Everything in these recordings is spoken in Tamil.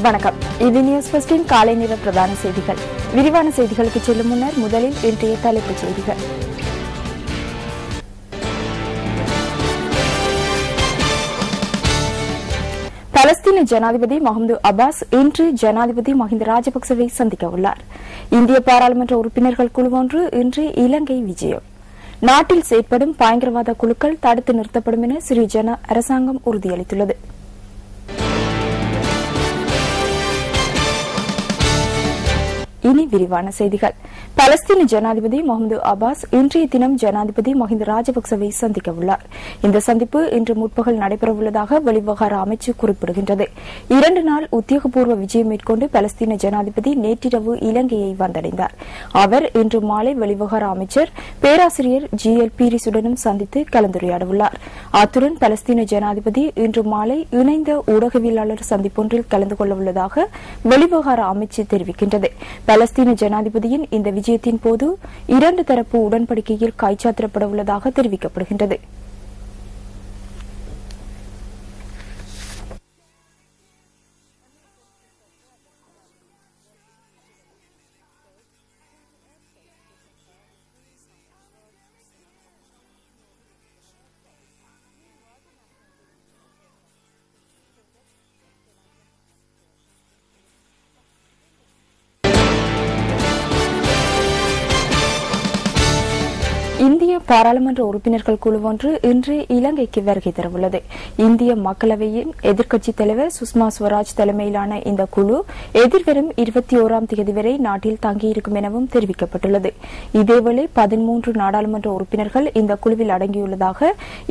வணக்கம். இது நியூஸ் ஃபர்ஸ்டின் காலை நேர பிரதான செய்திகள். விரிவான செய்திகளுக்கு செல்லும் முன்னர் முதலில் இன்றைய தலைப்புச் செய்திகள். பலஸ்தீன ஜனாதிபதி மஹ்மூத் அப்பாஸ் இன்று ஜனாதிபதி மஹிந்த ராஜபக்சவை சந்திக்க உள்ளார். இந்திய பாராளுமன்ற உறுப்பினர்கள் குழு ஒன்று இன்று இலங்கை விஜயம். நாட்டில் செயற்படும் பயங்கரவாத குழுக்கள் தடுத்து நிறுத்தப்படும் என சிறிசேனா அரசாங்கம் உறுதியளித்துள்ளது. இனி விரிவான செய்திகள். பலஸ்தீன ஜனாதிபதி மஹ்மூத் அப்பாஸ் இன்றைய தினம் ஜனாதிபதி மஹிந்த ராஜபக்சவை சந்திக்க உள்ளார். இந்த சந்திப்பு இன்று முற்பகல் நடைபெறவுள்ளதாக வெளிவிவகார அமைச்சு குறிப்பிடுகின்றது. 2 நாள் உத்தியோகபூர்வ விஜயம் மேற்கொண்டு பலஸ்தீன ஜனாதிபதி நேற்றிரவு இலங்கையை வந்தடைந்தார். அவர் இன்று மாலை வெளிவிவகார அமைச்சர் பேராசிரியர் GL பீரிசுடனும் சந்தித்து கலந்துரையாடவுள்ளார். அத்துடன் பலஸ்தீன ஜனாதிபதி இன்று மாலை இணைந்த ஊடகவியலாளர் சந்திப்பொன்றில் கலந்து கொள்ளவுள்ளதாக வெளிவிவகார அமைச்சு தெரிவிக்கின்றது. பலஸ்தீன ஜனாதிபதியின் இந்த விஜயத்தின் போது 2 தரப்பு உடன்படிக்கையில் கைச்சாத்திடப்பட உள்ளதாக தெரிவிக்கப்படுகின்றது. இந்திய பாராளுமன்ற உறுப்பினர்கள் குழு ஒன்று இன்று இலங்கைக்கு வருகை தரவுள்ளது. இந்திய மக்களவையின் எதிர்க்கட்சித் தலைவர் சுஷ்மா ஸ்வராஜ் தலைமையிலான இந்த குழு எதிர்வரும் 21ஆம் தேதி வரை நாட்டில் தங்கியிருக்கும் எனவும் தெரிவிக்கப்பட்டுள்ளது. இதேவேளை 13 நாடாளுமன்ற உறுப்பினர்கள் இந்த குழுவில் அடங்கியுள்ளதாக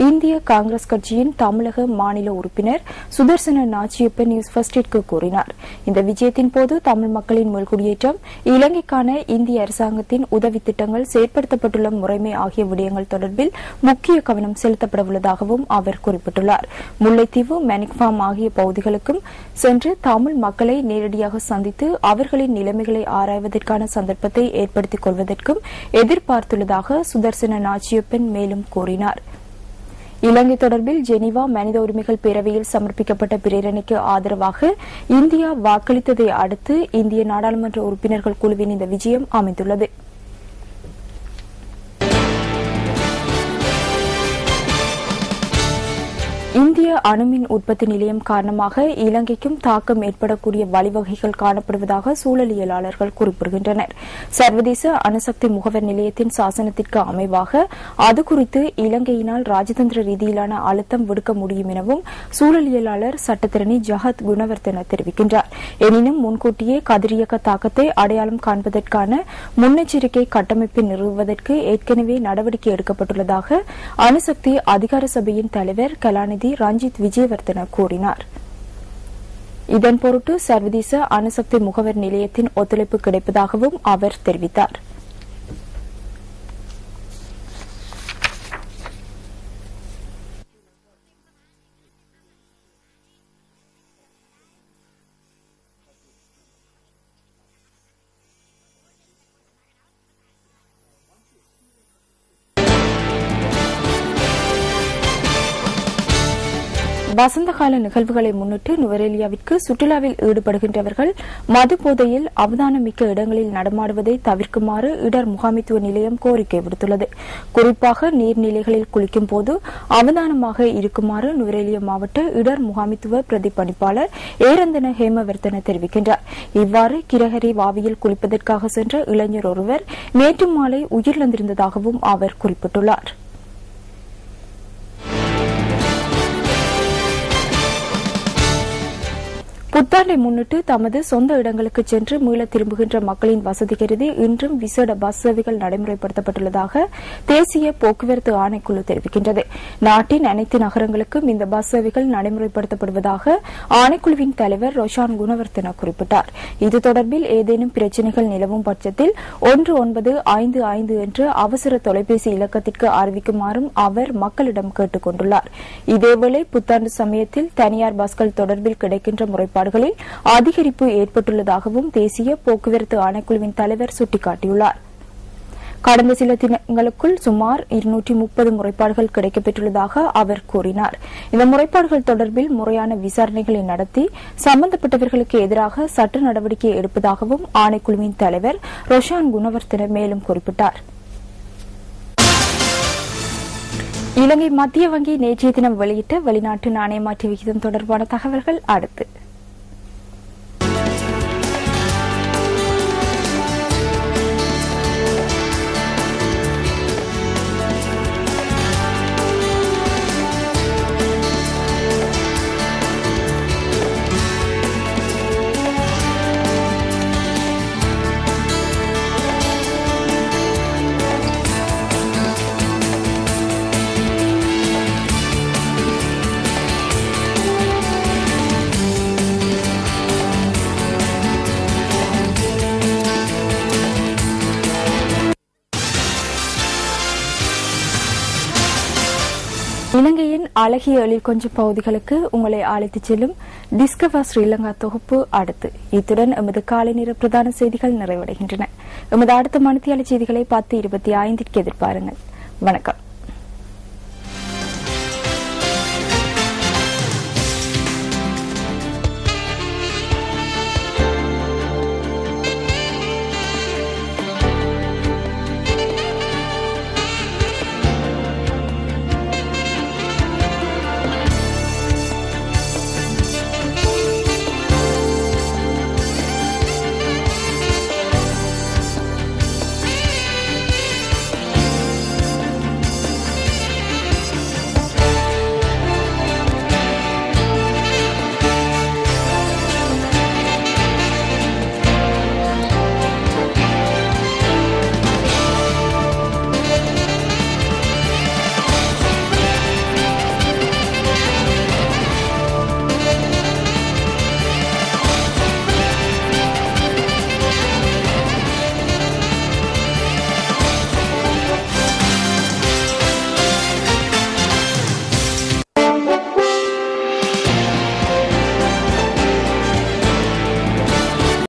இந்திய காங்கிரஸ் கட்சியின் தமிழக மாநில உறுப்பினர் சுதர்சன நாச்சியப்பன் நியூஸ் ஃபர்ஸ்டிற்கு கூறினார். இந்த விஜயத்தின் போது தமிழ் மக்களின் மீள்குடியேற்றம், இலங்கைக்கான இந்திய அரசாங்கத்தின் உதவி திட்டங்கள், செயற்படுத்தப்பட்டுள்ள முறைமை ஆகிய விடயங்கள் தொடர்பில் முக்கிய கவனம் செலுத்தப்படவுள்ளதாகவும் அவர் குறிப்பிட்டுள்ளார். முல்லைத்தீவு, மெனிக்ஃபார்ம் ஆகிய பகுதிகளுக்கும் சென்று தமிழ் மக்களை நேரடியாக சந்தித்து அவர்களின் நிலைமைகளை ஆராய்வதற்கான சந்தர்ப்பத்தை ஏற்படுத்திக் கொள்வதற்கும் எதிர்பார்த்துள்ளதாக சுதர்சன நாச்சியப்பன் மேலும் கூறினார். இலங்கை தொடர்பில் ஜெனீவா மனித உரிமைகள் பேரவையில் சமர்ப்பிக்கப்பட்ட பிரேரணைக்கு ஆதரவாக இந்தியா வாக்களித்ததை அடுத்து இந்திய நாடாளுமன்ற உறுப்பினர்கள் குழுவின் இந்த விஜயம் அமைந்துள்ளது. இந்திய அணுமின் உற்பத்தி நிலையம் காரணமாக இலங்கைக்கும் தாக்கம் ஏற்படக்கூடிய வழிவகைகள் காணப்படுவதாக சூழலியலாளர்கள் குறிப்பிடுகின்றனர். சர்வதேச அணுசக்தி முகவர் நிலையத்தின் சாசனத்திற்கு அமைவாக அது குறித்து இலங்கையினால் ராஜதந்திர ரீதியிலான அழுத்தம் விடுக்க முடியும் எனவும் சூழலியலாளர் சட்டத்திரணி ஜஹத் குணவர்த்தன தெரிவிக்கின்றார். எனினும் முன்கூட்டியே கதிரியக்க தாக்கத்தை அடையாளம் காண்பதற்கான முன்னெச்சரிக்கை கட்டமைப்பை நிறுவுவதற்கு ஏற்கனவே நடவடிக்கை எடுக்கப்பட்டுள்ளதாக அணுசக்தி அதிகார சபையின் தலைவர் கலாநிதி ரஞ்சித் விஜயவர்தன கூறினார். இதன் பொருட்டு சர்வதேச அணுசக்தி முகவர் நிலையத்தின் ஒத்துழைப்பு கிடைப்பதாகவும் அவர் தெரிவித்தார். வசந்தகால நிகழ்வுகளை முன்னிட்டு நுவரெலியாவிற்கு சுற்றுலாவில் ஈடுபடுகின்றவர்கள் மது போதையில் அவதானமிக்க இடங்களில் நடமாடுவதை தவிர்க்குமாறு இடர் முகாமைத்துவ நிலையம் கோரிக்கை விடுத்துள்ளது. குறிப்பாக நீர்நிலைகளில் குளிக்கும் போது அவதானமாக இருக்குமாறு நுவரெலியா மாவட்ட இடர் முகாமைத்துவ பிரதிபலிப்பாளர் ஏரந்தன ஹேமவர்தன தெரிவிக்கின்றார். இவ்வாறு கிரஹரி வாவியில் குளிப்பதற்காக சென்ற இளைஞர் ஒருவர் நேற்று மாலை உயிரிழந்திருந்ததாகவும் அவர் குறிப்பிட்டுள்ளார். புத்தாண்டை முன்னிட்டு தமது சொந்த இடங்களுக்கு சென்று மீள திரும்புகின்ற மக்களின் வசதி கருதி இன்றும் விசேட பஸ் சேவைகள் நடைமுறைப்படுத்தப்பட்டுள்ளதாக தேசிய போக்குவரத்து ஆணைக்குழு தெரிவிக்கின்றது. நாட்டின் அனைத்து நகரங்களுக்கும் இந்த பஸ் சேவைகள் நடைமுறைப்படுத்தப்படுவதாக ஆணைக்குழுவின் தலைவர் ரோஷான் குணவர்த்தன குறிப்பிட்டார். இது தொடர்பில் ஏதேனும் பிரச்சினைகள் நிலவும் பட்சத்தில் 1955 என்ற அவசர தொலைபேசி இலக்கத்திற்கு அறிவிக்குமாறும் அவர் மக்களிடம் கேட்டுக் கொண்டுள்ளார். இதேவேளை புத்தாண்டு சமயத்தில் தனியார் பஸ்கள் தொடர்பில் கிடைக்கின்ற முறைப்பாடுகளில் அதிகரிப்பு ஏற்பட்டுள்ளதாகவும் தேசிய போக்குவரத்து ஆணைக்குழுவின் தலைவர் சுட்டிக்காட்டியுள்ளார். கடந்த சில தினங்களுக்குள் சுமார் 230 முறைப்பாடுகள் கிடைக்கப்பெற்றுள்ளதாக அவர் கூறினார். இந்த முறைப்பாடுகள் தொடர்பில் முறையான விசாரணைகளை நடத்தி சம்பந்தப்பட்டவர்களுக்கு எதிராக சட்ட நடவடிக்கை எடுப்பதாகவும் ஆணைக்குழுவின் தலைவர் ரோஷான் குணவர்தன மேலும் குறிப்பிட்டார். இலங்கை மத்திய வங்கி நேற்றைய தினம் வெளியிட்ட வெளிநாட்டு நாணய மாற்று விகிதம் தொடர்பான தகவல்கள் அடுத்து. இலங்கையின் அழகிய எழில் கொஞ்சம் பகுதிகளுக்கு உங்களை அழைத்துச் செல்லும் டிஸ்கவர் ஸ்ரீலங்கா தொகுப்பு அடுத்து. இத்துடன் எமது காலை நேர பிரதான செய்திகள் நிறைவடைகின்றன. எமது அடுத்த மணித்தியால செய்திகளை 10:25 எதிர்பாருங்கள். வணக்கம்.